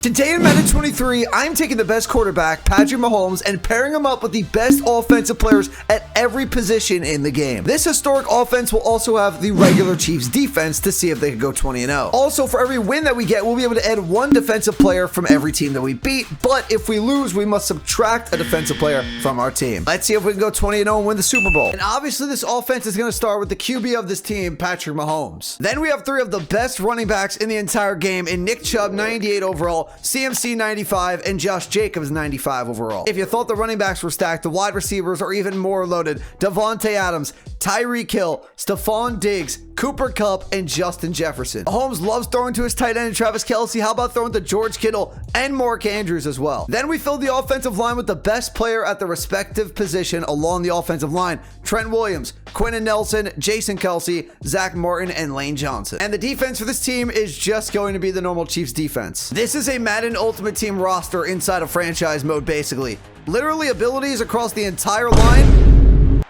Today in Madden 23, I'm taking the best quarterback, Patrick Mahomes, and pairing him up with the best offensive players at every position in the game. This historic offense will also have the regular Chiefs defense to see if they can go 20-0. Also, for every win that we get, we'll be able to add one defensive player from every team that we beat, but if we lose, we must subtract a defensive player from our team. Let's see if we can go 20-0 and win the Super Bowl. And obviously, this offense is going to start with the QB of this team, Patrick Mahomes. Then we have three of the best running backs in the entire game in Nick Chubb, 98 overall, CMC 95, and Josh Jacobs 95 overall. If you thought the running backs were stacked, the wide receivers are even more loaded. Davante Adams, TYREEK Hill, Stephon Diggs, Cooper Kupp, and Justin Jefferson. Mahomes loves throwing to his tight end Travis Kelce. How about throwing to George Kittle and Mark Andrews as well? Then we filled the offensive line with the best player at the respective position along the offensive line. Trent Williams, Quentin Nelson, Jason Kelce, Zach Martin, and Lane Johnson. And the defense for this team is just going to be the normal Chiefs defense. This is a Madden Ultimate Team roster inside of franchise mode, basically. Literally abilities across the entire line.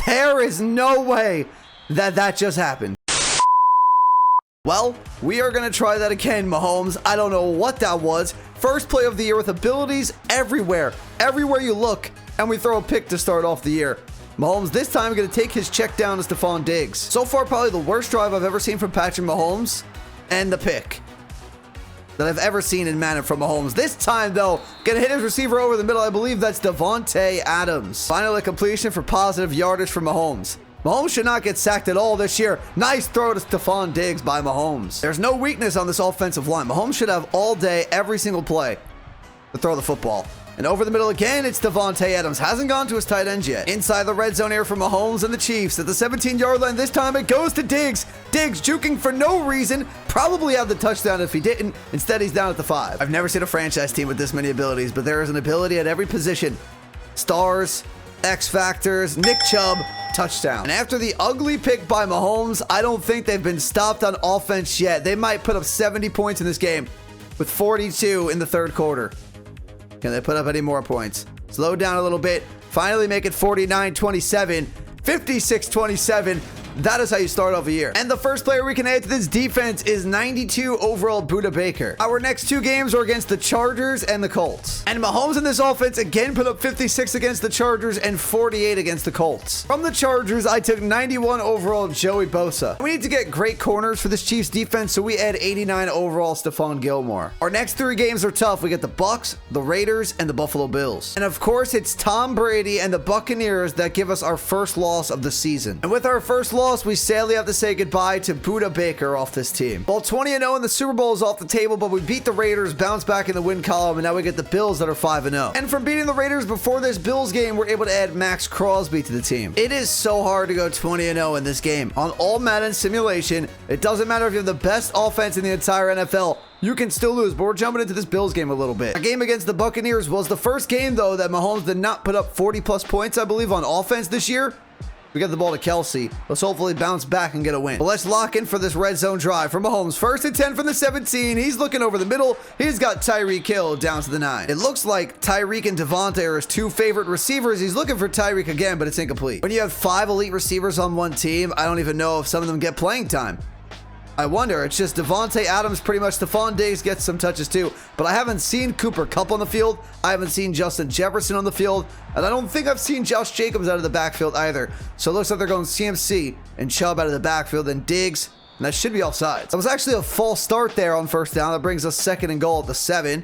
There is no way that just happened. Well, we are going to try that again, Mahomes. I don't know what that was. First play of the year with abilities everywhere. Everywhere you look. And we throw a pick to start off the year. Mahomes this time going to take his check down to Stephon Diggs. So far, probably the worst drive I've ever seen from Patrick Mahomes. And the pick that I've ever seen in Madden from Mahomes. This time, though, gonna hit his receiver over the middle. I believe that's Davante Adams. Finally, completion for positive yardage from Mahomes. Mahomes should not get sacked at all this year. Nice throw to Stephon Diggs by Mahomes. There's no weakness on this offensive line. Mahomes should have all day, every single play to throw the football. And over the middle again, it's Davante Adams. Hasn't gone to his tight end yet. Inside the red zone here for Mahomes and the Chiefs. At the 17-yard line, this time it goes to Diggs. Diggs juking for no reason. Probably had the touchdown if he didn't. Instead, he's down at the 5. I've never seen a franchise team with this many abilities, but there is an ability at every position. Stars, X Factors, Nick Chubb, touchdown. And after the ugly pick by Mahomes, I don't think they've been stopped on offense yet. They might put up 70 points in this game with 42 in the third quarter. Can they put up any more points? Slow down a little bit. Finally make it 49-27, 56-27. That is how you start off a year. And the first player we can add to this defense is 92 overall Budda Baker. Our next two games are against the Chargers and the Colts. And Mahomes in this offense again put up 56 against the Chargers and 48 against the Colts. From the Chargers, I took 91 overall Joey Bosa. We need to get great corners for this Chiefs defense, so we add 89 overall Stephon Gilmore. Our next three games are tough. We get the Bucks, the Raiders, and the Buffalo Bills. And of course, it's Tom Brady and the Buccaneers that give us our first loss of the season. And with our first loss, we sadly have to say goodbye to Budda Baker off this team. Well, 20-0 in the Super Bowl is off the table, but we beat the Raiders, bounced back in the win column, and now we get the Bills that are 5-0. And from beating the Raiders before this Bills game, we're able to add Max Crosby to the team. It is so hard to go 20-0 in this game. On all Madden simulation, it doesn't matter if you have the best offense in the entire NFL. You can still lose, but we're jumping into this Bills game a little bit. A game against the Buccaneers was the first game, though, that Mahomes did not put up 40-plus points, I believe, on offense this year. We got the ball to Kelce. Let's hopefully bounce back and get a win. But let's lock in for this red zone drive for Mahomes. First and 10 from the 17. He's looking over the middle. He's got TYREEK Hill down to the 9. It looks like TYREEK and Davante are his two favorite receivers. He's looking for TYREEK again, but it's incomplete. When you have 5 elite receivers on one team, I don't even know if some of them get playing time. I wonder. It's just Davante Adams, pretty much. Stephon Diggs gets some touches too. But I haven't seen Cooper Kupp on the field. I haven't seen Justin Jefferson on the field. And I don't think I've seen Josh Jacobs out of the backfield either. So it looks like they're going CMC and Chubb out of the backfield and Diggs. And that should be offsides. That was actually a false start there on first down. That brings us 2nd and goal at the 7.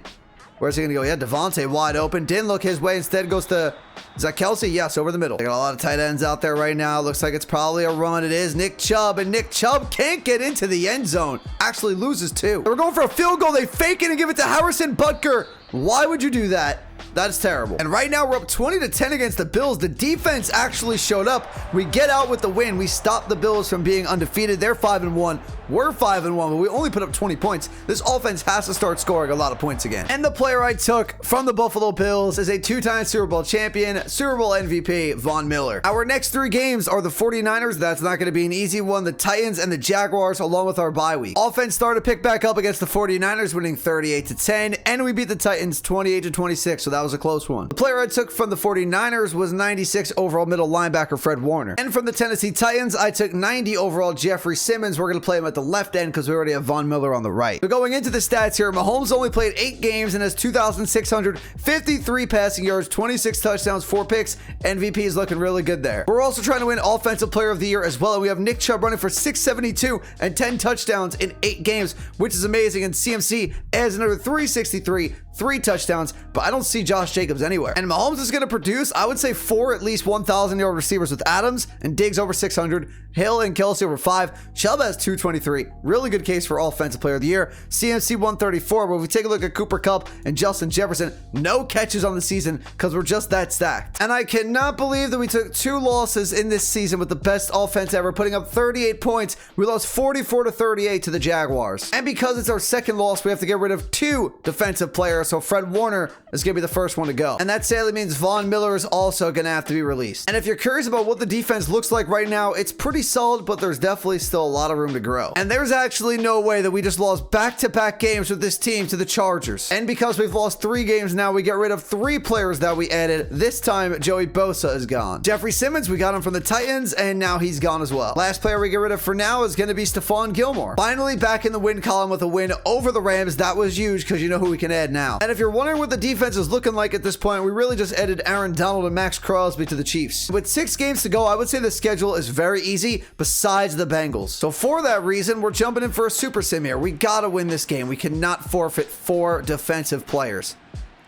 Where's he going to go? Yeah, Davante wide open. Didn't look his way. Instead goes to... Is that Kelce? Yes, over the middle. They got a lot of tight ends out there right now. Looks like it's probably a run. It is Nick Chubb, and Nick Chubb can't get into the end zone. Actually loses 2. They were going for a field goal. They fake it and give it to Harrison Butker. Why would you do that? That's terrible. And right now we're up 20-10 against the Bills. The defense actually showed up. We get out with the win. We stopped the Bills from being undefeated. They're 5-1. We're 5-1, but we only put up 20 points. This offense has to start scoring a lot of points again. And the player I took from the Buffalo Bills is a 2-time Super Bowl champion, Super Bowl MVP, Von Miller. Our next 3 games are the 49ers. That's not going to be an easy one. The Titans and the Jaguars, along with our bye week. Offense started to pick back up against the 49ers, winning 38-10, and we beat the Titans 28-26. So that that was a close one. The player I took from the 49ers was 96 overall middle linebacker Fred Warner. And from the Tennessee Titans, I took 90 overall Jeffrey Simmons. We're going to play him at the left end because we already have Von Miller on the right. So going into the stats here, Mahomes only played 8 games and has 2,653 passing yards, 26 touchdowns, 4 picks. MVP is looking really good there. We're also trying to win Offensive Player of the Year as well. And we have Nick Chubb running for 672 and 10 touchdowns in 8 games, which is amazing. And CMC adds another 363, 3 touchdowns, but I don't see Josh Jacobs anywhere. And Mahomes is going to produce, I would say, 4 at least 1,000-yard receivers with Adams and Diggs over 600, Hill and Kelsey over 5, Chubb has 223. Really good case for Offensive Player of the Year. CMC 134, but if we take a look at Cooper Kupp and Justin Jefferson, no catches on the season because we're just that stacked. And I cannot believe that we took 2 losses in this season with the best offense ever, putting up 38 points. We lost 44-38 to the Jaguars. And because it's our second loss, we have to get rid of 2 defensive players, so Fred Warner is going to be the first one to go. And that sadly means Von Miller is also going to have to be released. And if you're curious about what the defense looks like right now, it's pretty solid, but there's definitely still a lot of room to grow. And there's actually no way that we just lost back-to-back games with this team to the Chargers. And because we've lost 3 games now, we get rid of 3 players that we added. This time, Joey Bosa is gone. Jeffrey Simmons, we got him from the Titans, and now he's gone as well. Last player we get rid of for now is going to be Stephon Gilmore. Finally back in the win column with a win over the Rams. That was huge because you know who we can add now. And if you're wondering what the defense is looking like at this point, we really just added Aaron Donald and Max Crosby to the Chiefs. With 6 games to go, I would say the schedule is very easy besides the Bengals. So for that reason, we're jumping in for a super sim here. We gotta win this game. We cannot forfeit 4 defensive players.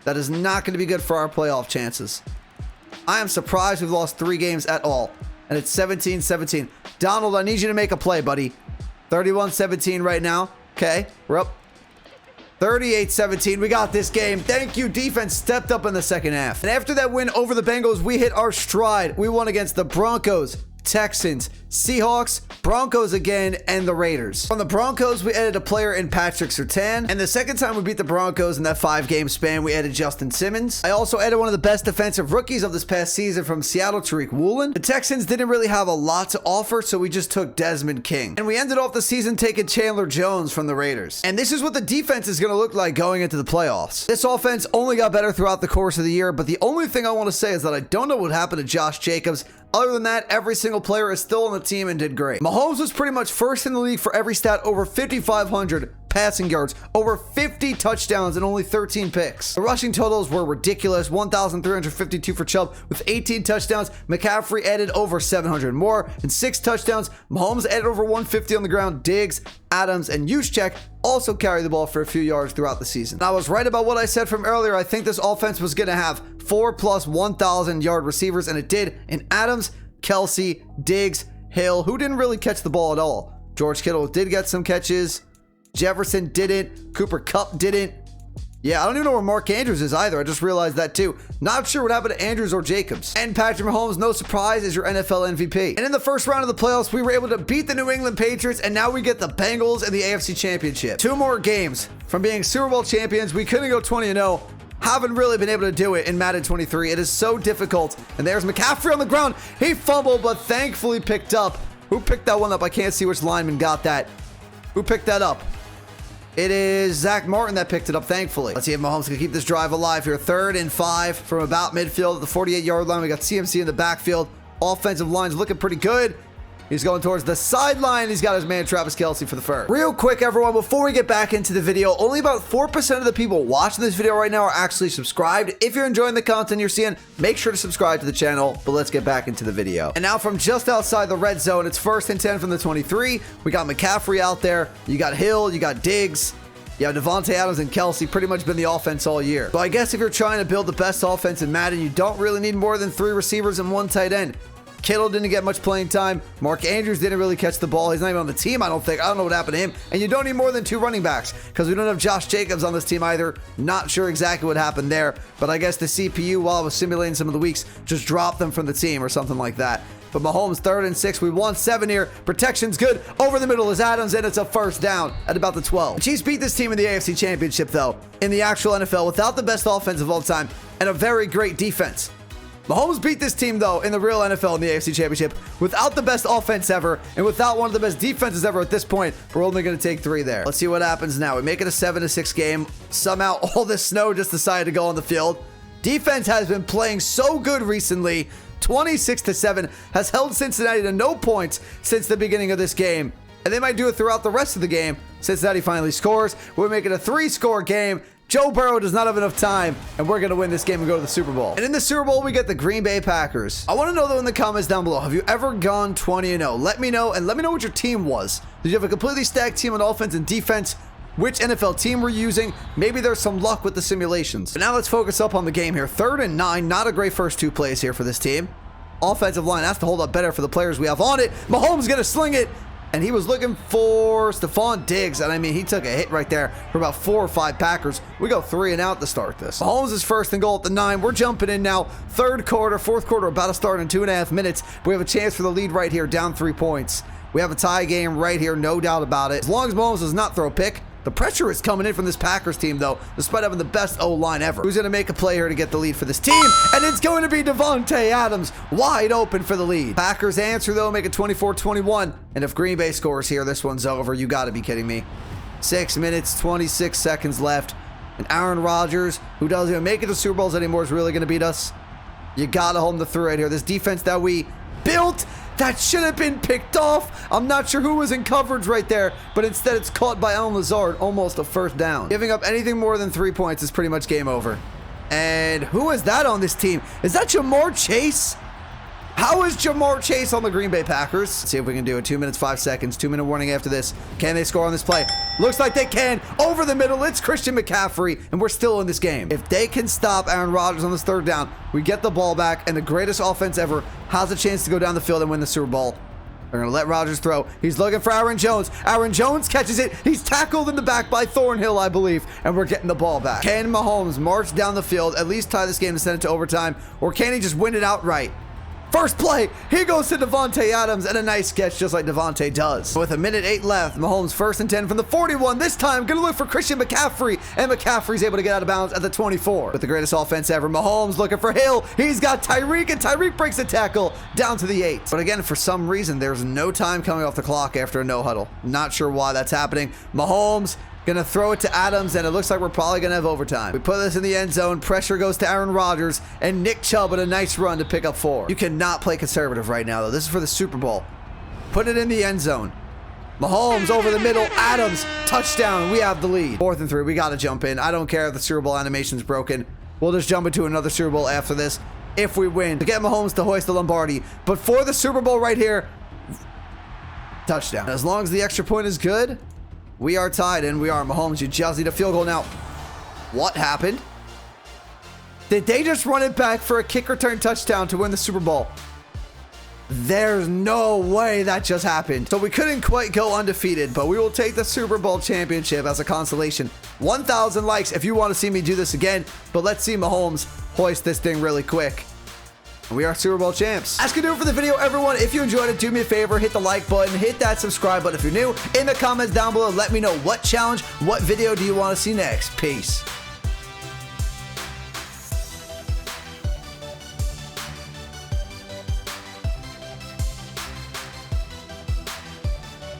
That is not going to be good for our playoff chances. I am surprised we've lost 3 games at all. And it's 17-17. Donald, I need you to make a play, buddy. 31-17 right now. Okay, we're up. 38-17. We got this game. Thank you. Defense stepped up in the second half. And after that win over the Bengals, we hit our stride. We won against the Broncos, Texans, Seahawks, Broncos again, and the Raiders. From the Broncos, we added a player in Patrick Surtain. And the second time we beat the Broncos in that 5-game span, we added Justin Simmons. I also added one of the best defensive rookies of this past season from Seattle, TYREEK Woolen. The Texans didn't really have a lot to offer, so we just took Desmond King. And we ended off the season taking Chandler Jones from the Raiders. And this is what the defense is going to look like going into the playoffs. This offense only got better throughout the course of the year, but the only thing I want to say is that I don't know what happened to Josh Jacobs. Other than that, every single player is still on the team and did great. Mahomes was pretty much first in the league for every stat, over 5,500 passing yards, over 50 touchdowns, and only 13 picks. The rushing totals were ridiculous. 1,352 for Chubb with 18 touchdowns. McCaffrey added over 700 more and 6 touchdowns. Mahomes added over 150 on the ground. Diggs, Adams, and Juszczyk also carried the ball for a few yards throughout the season. And I was right about what I said from earlier. I think this offense was going to have 4+ 1,000-yard receivers, and it did. In Adams, Kelsey, Diggs, Hill, who didn't really catch the ball at all. George Kittle did get some catches. Jefferson didn't. Cooper Kupp didn't. Yeah, I don't even know where Mark Andrews is either. I just realized that too. Not sure what happened to Andrews or Jacobs. And Patrick Mahomes, no surprise, is your NFL MVP. And in the first round of the playoffs, we were able to beat the New England Patriots, and now we get the Bengals in the AFC Championship. 2 more games from being Super Bowl champions. We couldn't go 20-0. Haven't really been able to do it in Madden 23. It is so difficult. And there's McCaffrey on the ground. He fumbled, but thankfully picked up. Who picked that one up? I can't see which lineman got that. Who picked that up? It is Zach Martin that picked it up, thankfully. Let's see if Mahomes can keep this drive alive here. 3rd and 5 from about midfield at the 48-yard line. We got CMC in the backfield. Offensive line's looking pretty good. He's going towards the sideline. He's got his man Travis Kelce for the first. Real quick, everyone, before we get back into the video, only about 4% of the people watching this video right now are actually subscribed. If you're enjoying the content you're seeing, make sure to subscribe to the channel, but let's get back into the video. And now from just outside the red zone, it's 1st and 10 from the 23. We got McCaffrey out there. You got Hill, you got Diggs. You have Devontae Adams and Kelsey, pretty much been the offense all year. So I guess if you're trying to build the best offense in Madden, you don't really need more than 3 receivers and 1 tight end. Kittle didn't get much playing time. Mark Andrews didn't really catch the ball. He's not even on the team, I don't think. I don't know what happened to him. And you don't need more than 2 running backs because we don't have Josh Jacobs on this team either. Not sure exactly what happened there, but I guess the CPU, while I was simulating some of the weeks, just dropped them from the team or something like that. But Mahomes 3rd and 6. We won 7 here. Protection's good. Over the middle is Adams, and it's a first down at about the 12. The Chiefs beat this team in the AFC Championship, though, in the actual NFL without the best offense of all time and a very great defense. Mahomes beat this team, though, in the real NFL in the AFC Championship without the best offense ever and without one of the best defenses ever at this point. We're only going to take 3 there. Let's see what happens now. We make it a 7-6 game. Somehow all this snow just decided to go on the field. Defense has been playing so good recently. 26-7 has held Cincinnati to no points since the beginning of this game. And they might do it throughout the rest of the game. Cincinnati finally scores. We're making a 3-score game. Joe Burrow does not have enough time, and we're going to win this game and go to the Super Bowl. And in the Super Bowl, we get the Green Bay Packers. I want to know, though, in the comments down below, have you ever gone 20-0? Let me know, and let me know what your team was. Did you have a completely stacked team on offense and defense? Which NFL team we're using? Maybe there's some luck with the simulations. But now let's focus up on the game here. 3rd and 9, not a great first 2 plays here for this team. Offensive line has to hold up better for the players we have on it. Mahomes going to sling it. And he was looking for Stephon Diggs. And I mean, he took a hit right there for about 4 or 5 Packers. We go 3 and out to start this. Mahomes is 1st and goal at the 9. We're jumping in now. 3rd quarter, 4th quarter, about to start in 2.5 minutes. We have a chance for the lead right here, down 3 points. We have a tie game right here, no doubt about it. As long as Mahomes does not throw a pick. The pressure is coming in from this Packers team, though, despite having the best O-line ever. Who's going to make a play here to get the lead for this team? And it's going to be Davante Adams, wide open for the lead. Packers answer, though, make it 24-21. And if Green Bay scores here, this one's over. You got to be kidding me. 6 minutes, 26 seconds left. And Aaron Rodgers, who doesn't even make it to Super Bowls anymore, is really going to beat us. You got to hold him to 3 right here. This defense that we built, that should have been picked off. I'm not sure who was in coverage right there, but instead it's caught by Allen Lazard, almost a 1st down. Giving up anything more than 3 points is pretty much game over. And who is that on this team? Is that Jamar Chase? How is Jamar Chase on the Green Bay Packers? Let's see if we can do it. 2 minutes, 5 seconds. 2-minute warning after this. Can they score on this play? Looks like they can. Over the middle, it's Christian McCaffrey, and we're still in this game. If they can stop Aaron Rodgers on this 3rd down, we get the ball back, and the greatest offense ever has a chance to go down the field and win the Super Bowl. They're going to let Rodgers throw. He's looking for Aaron Jones. Aaron Jones catches it. He's tackled in the back by Thornhill, I believe, and we're getting the ball back. Can Mahomes march down the field, at least tie this game and send it to overtime, or can he just win it outright? First play, he goes to Davante Adams, and a nice catch just like Davante does. With 1:08 left, Mahomes 1st and 10 from the 41. This time, gonna look for Christian McCaffrey, and McCaffrey's able to get out of bounds at the 24. With the greatest offense ever, Mahomes looking for Hill. He's got TYREEK, and TYREEK breaks the tackle down to the 8. But again, for some reason, there's no time coming off the clock after a no huddle. Not sure why that's happening. Mahomes gonna throw it to Adams, and it looks like we're probably gonna have overtime. We put this in the end zone. Pressure goes to Aaron Rodgers, and Nick Chubb with a nice run to pick up 4. You cannot play conservative right now, though. This is for the Super Bowl. Put it in the end zone. Mahomes over the middle. Adams, touchdown. We have the lead. 4th and 3. We gotta jump in. I don't care if the Super Bowl animation's broken. We'll just jump into another Super Bowl after this if we win to get Mahomes to hoist the Lombardi. But for the Super Bowl right here, touchdown. As long as the extra point is good, we are tied, and we are. Mahomes, you just need a field goal now. What happened? Did they just run it back for a kick return touchdown to win the Super Bowl? There's no way that just happened. So we couldn't quite go undefeated, but we will take the Super Bowl championship as a consolation. 1,000 likes if you want to see me do this again, but let's see Mahomes hoist this thing really quick. We are Super Bowl champs. That's gonna do it for the video, everyone. If you enjoyed it, do me a favor, hit the like button, hit that subscribe button if you're new. In the comments down below, let me know what challenge, what video do you want to see next. Peace.